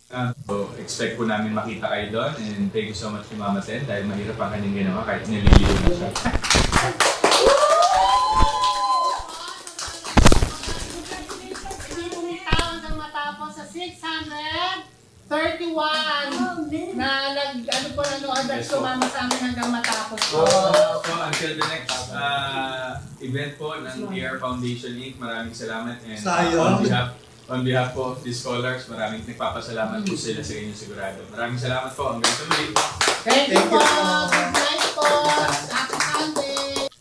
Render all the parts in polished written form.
So, expect po namin makita kayo doon and thank you so much kay Mama Ten dahil mahirap ang kanyang ginawa kahit nililiw na siya. Hanggang matapos sa 631 na ano po nanood at Yes po. sumama sa amin hanggang matapos So, po. until the next event po ng AR Foundation Inc., maraming salamat and Sayang. on behalf po of the scholars, maraming nagpapasalamat po sila sa inyo sigurado. Maraming salamat po. Hanggang sa muli. Thank you Thank po. you po. Good night po. Happy Sunday.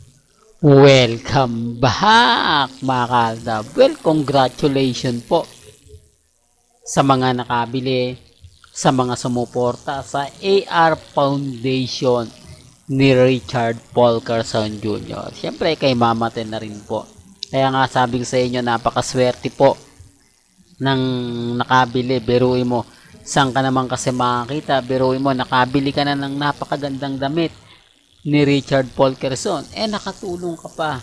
Welcome back mga kaldab. Well, congratulations po sa mga nakabili, sa mga sumuporta sa AR Foundation ni Richard Paul Carson Jr. Siyempre kay Mama Ten na rin po. Kaya nga sabi ko sa inyo, napakaswerte po ng nakabili. Biruin mo, saan ka naman kasi makakita? Biruin mo, nakabili ka na ng napakagandang damit ni Richard Paul Carson, nakatulong ka pa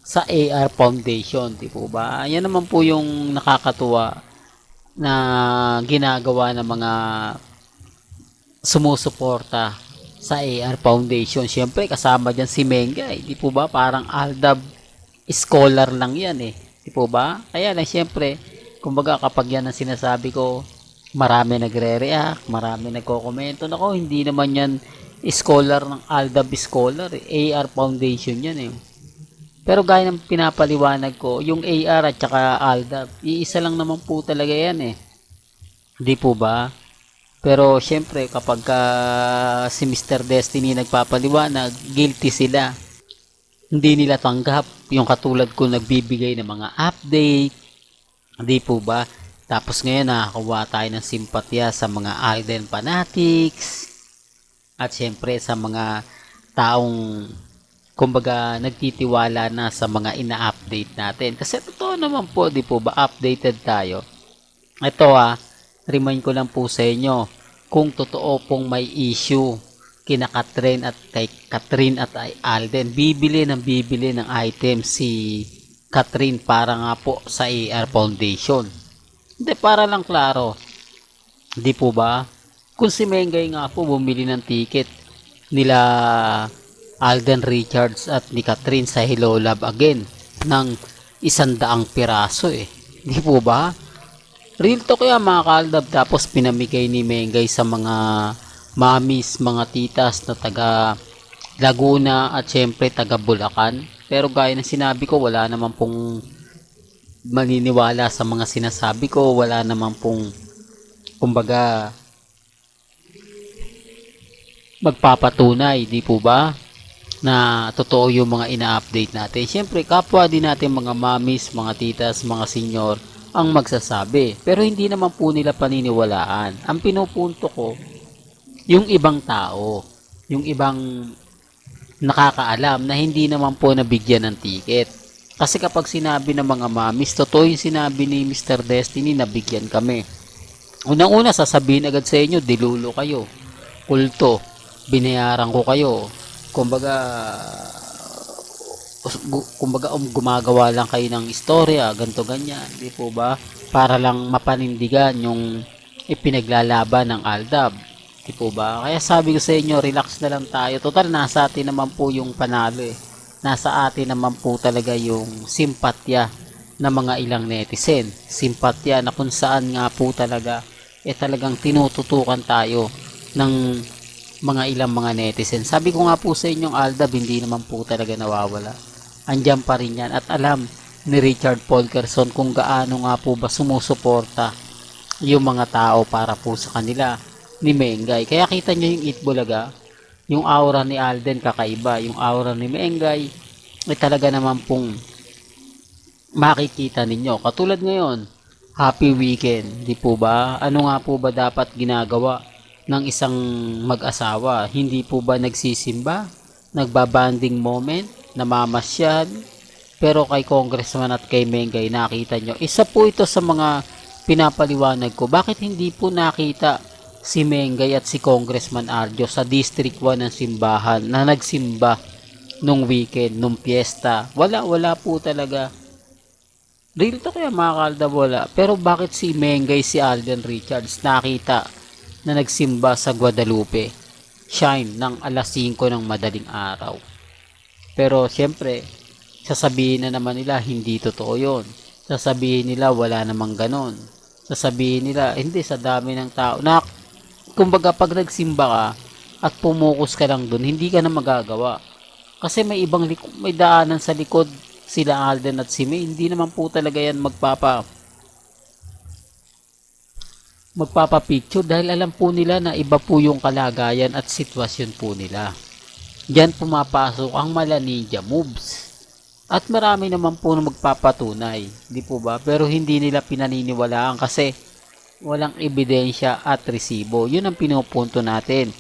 sa AR Foundation, di po ba? Yan naman po yung nakakatuwa na ginagawa ng mga sumusuporta sa AR Foundation. Siyempre, kasama dyan si Mengay, di po ba? Parang Aldab scholar lang yan di po ba? Kaya lang, siyempre, kumbaga kapag yan ang sinasabi ko, marami nagre-react, marami nagko-komento. Nako, hindi naman yan scholar ng Aldab Scholar, AR Foundation yan Pero gaya ng pinapaliwanag ko, yung AR at saka Aldab, iisa lang naman po talaga yan Di po ba? Pero syempre kapag si Mr. Destiny nagpapaliwanag, guilty sila. Hindi nila tanggap yung katulad ko nagbibigay ng mga update. Di po ba? Tapos ngayon nakakuha tayo ng simpatya sa mga Alden fanatics. At syempre sa mga taong kumbaga nagtitiwala na sa mga ina-update natin. Kasi totoo naman po, di po ba, updated tayo. Ito remind ko lang po sa inyo, kung totoo pong may issue kina Catherine at kay Catherine at Alden, bibili ng item si Catherine para nga po sa AR Foundation. Hindi, para lang klaro. Di po ba? Kung si Mengay nga po bumili ng ticket nila Alden Richards at ni Catherine sa Hello Love Again ng 100 piraso Di po ba? Real talk kaya mga kaldab. Tapos pinamigay ni Mengay sa mga mamis, mga titas na taga Laguna at syempre taga Bulacan. Pero gaya ng sinabi ko, wala naman pong maniniwala sa mga sinasabi ko. Wala naman pong kumbaga magpapatunay, di po ba, na totoo yung mga ina-update natin. Siyempre, kapwa din natin mga mamis, mga titas, mga senior ang magsasabi. Pero hindi naman po nila paniniwalaan. Ang pinupunto ko, yung ibang tao, yung ibang nakakaalam na hindi naman po nabigyan ng ticket. Kasi kapag sinabi ng mga mamis, totoo yung sinabi ni Mr. Destiny, nabigyan kami. Unang-una, sasabihin agad sa inyo, dilulo kayo, kulto, binayaran ko kayo. Kumbaga gumagawa lang kayo ng istorya, ganto ganyan, di po ba? Para lang mapanindigan yung ipinaglalaban ng Aldab, di po ba? Kaya sabi ko sa inyo, relax na lang tayo. Total, nasa atin naman po yung panalo Nasa atin naman po talaga yung simpatya ng mga ilang netizen. Simpatya na kung saan nga po talaga talagang tinututukan tayo ng mga ilang mga netizen. Sabi ko nga po sa inyong Aldab, hindi naman po talaga nawawala. Andyan pa rin yan. At alam ni Richard Paul Carson kung gaano nga po ba sumusuporta yung mga tao para po sa kanila ni Mengay. Kaya kita nyo yung Itbulaga, yung aura ni Alden kakaiba. Yung aura ni Mengay talaga naman pong makikita ninyo. Katulad ngayon, happy weekend, di po ba? Ano nga po ba dapat ginagawa ng isang mag-asawa? Hindi po ba nagsisimba? Nagbabanding moment? Namamasyal? Pero kay Congressman at kay Mengay, nakita nyo, isa po ito sa mga pinapaliwanag ko. Bakit hindi po nakita si Mengay at si Congressman Arjo sa District 1 ng simbahan na nagsimba nung weekend, nung piyesta? Wala po talaga. Real to kaya mga kaaldab, wala. Pero bakit si Mengay, si Alden Richards nakita na nagsimba sa Guadalupe Shine ng alas 5 ng madaling araw? Pero siyempre, sasabihin na naman nila hindi totoo yon. Sasabihin nila wala namang ganon. Sasabihin nila hindi, sa dami ng tao. Na, kumbaga pag nagsimba ka at pumukus ka lang dun, hindi ka na magagawa. Kasi may ibang may daanan sa likod, sila Alden at si May. Hindi naman po talaga yan magpapapicture dahil alam po nila na iba po yung kalagayan at sitwasyon po nila. Diyan pumapasok ang mala ninja moves. At marami naman po na magpapatunay, di po ba? Pero hindi nila pinaniniwalaan kasi walang ebidensya at resibo. Yun ang pinupunto natin.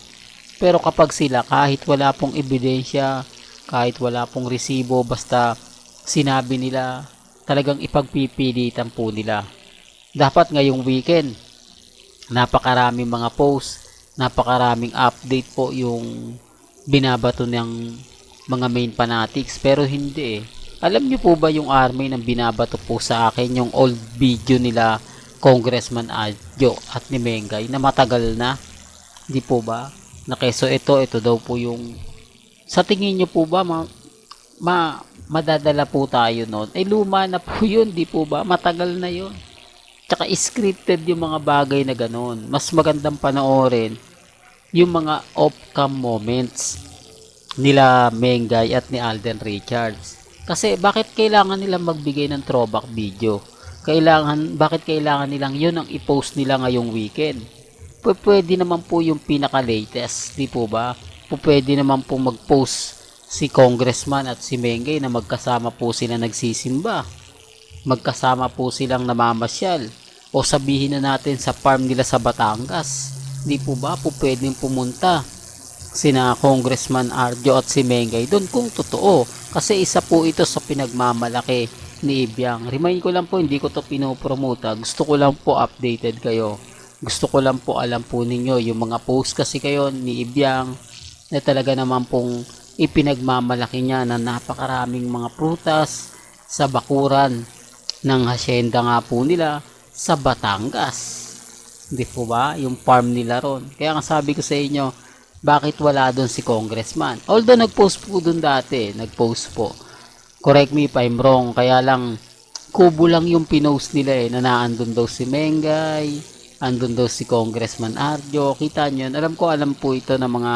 Pero kapag sila kahit wala pong ebidensya, kahit wala pong resibo, basta sinabi nila, talagang ipagpipilitan po nila. Dapat ngayong weekend, napakaraming mga post, napakaraming update po yung binabato ng mga main fanatics. Pero hindi eh. Alam niyo po ba yung army ng binabato po sa akin, yung old video nila Congressman Adjo at ni Mengay na matagal na? Di po ba? Na keso ito daw po yung, sa tingin niyo po ba madadala po tayo noon? Ay luma na po yun, di po ba? Matagal na yun. Tsaka scripted yung mga bagay na ganon. Mas magandang panoorin yung mga off-cam moments nila Mengay at ni Alden Richards. Kasi bakit kailangan nilang magbigay ng throwback video? Bakit kailangan nilang yun ang i-post nila ngayong weekend? Pwede naman po yung pinaka-latest, di po ba? Pwede naman po mag-post si Congressman at si Mengay na magkasama po sila nagsisimba. Magkasama po silang namamasyal. O sabihin na natin sa farm nila sa Batangas. Di po ba? Pwedeng pumunta sina Congressman Arjo at si Mengay doon kung totoo. Kasi isa po ito sa pinagmamalaki ni Ibiang. Remind ko lang po, hindi ko to pinopromote. Gusto ko lang po updated kayo. Gusto ko lang po alam po ninyo yung mga post kasi kayo ni Ibiang na talaga naman pong ipinagmamalaki niya na napakaraming mga prutas sa bakuran ng hasyenda nga po nila sa Batangas. Hindi po ba? Yung farm nila ron. Kaya nga sabi ko sa inyo, bakit wala doon si Congressman? Although nag-post po doon dati, nag-post po. Correct me if I'm wrong, kaya lang kubo lang yung pinost nila na naandun daw si Mengay, andun daw si Congressman Arjo. Kita nyo, alam po ito ng mga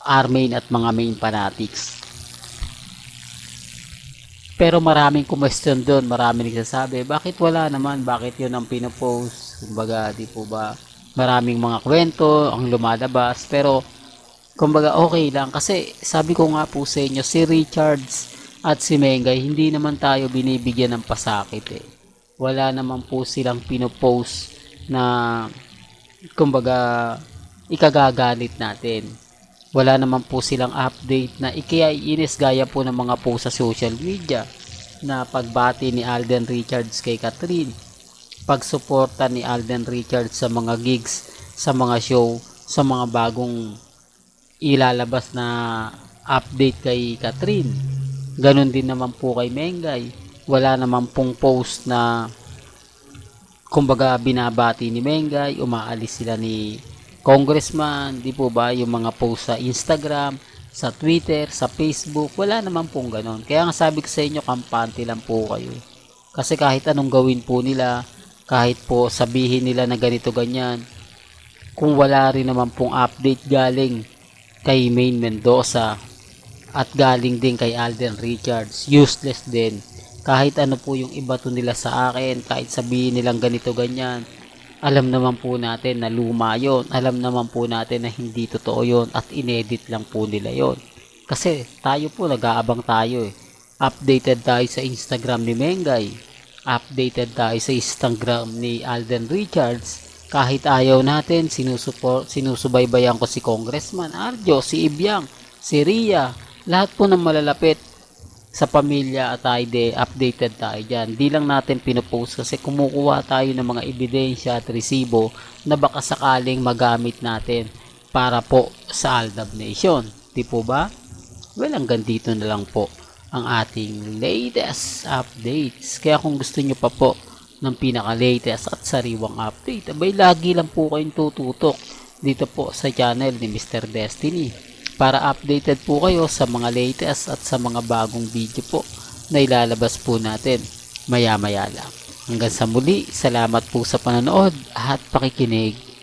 armain at mga main fanatics. Pero maraming question doon, maraming nagsasabi, bakit wala naman, bakit yun ang pinopost? Kumbaga, di po ba? Maraming mga kwento ang lumalabas, pero kumbaga okay lang kasi sabi ko nga po sa inyo, si Richards at si Mengay hindi naman tayo binibigyan ng pasakit eh. Wala naman po silang pinopost na kumbaga ikagagalit natin. Wala naman po silang update na ikiainis gaya po ng mga post sa social media na pagbati ni Alden Richards kay Catherine, pagsuporta ni Alden Richards sa mga gigs, sa mga show, sa mga bagong ilalabas na update kay Catherine. Ganon din naman po kay Mengay. Wala naman pong post na kumbaga binabati ni Mengay, umaalis sila ni Congressman, di po ba? Yung mga post sa Instagram, sa Twitter, sa Facebook, wala naman pong ganon. Kaya nga sabi ko sa inyo, kampante lang po kayo. Kasi kahit anong gawin po nila, kahit po sabihin nila na ganito ganyan, kung wala rin naman pong update galing kay Main Mendoza at galing din kay Alden Richards, useless din. Kahit ano po yung ibato nila sa akin, kahit sabihin nilang ganito ganyan, alam naman po natin na luma yon, alam naman po natin na hindi totoo yon at inedit lang po nila yon. Kasi tayo po nag-aabang tayo eh. Updated tayo sa Instagram ni Mengay, updated tayo sa Instagram ni Alden Richards. Kahit ayaw natin, sinusubaybayan ko si Congressman Arjo, si Ibiang, si Ria, lahat po ng malalapit sa pamilya at ID, updated tayo dyan. Di lang natin pinopost kasi kumukuha tayo ng mga ebidensya at resibo na baka sakaling magamit natin para po sa Aldab Nation. Di po ba? Well, hanggang dito na lang po ang ating latest updates. Kaya kung gusto nyo pa po ng pinaka-latest at sariwang update, abay lagi lang po kayong tututok dito po sa channel ni Mr. Destiny para updated po kayo sa mga latest at sa mga bagong video po na ilalabas po natin maya-maya lang. Hanggang sa muli, salamat po sa panonood at pakikinig.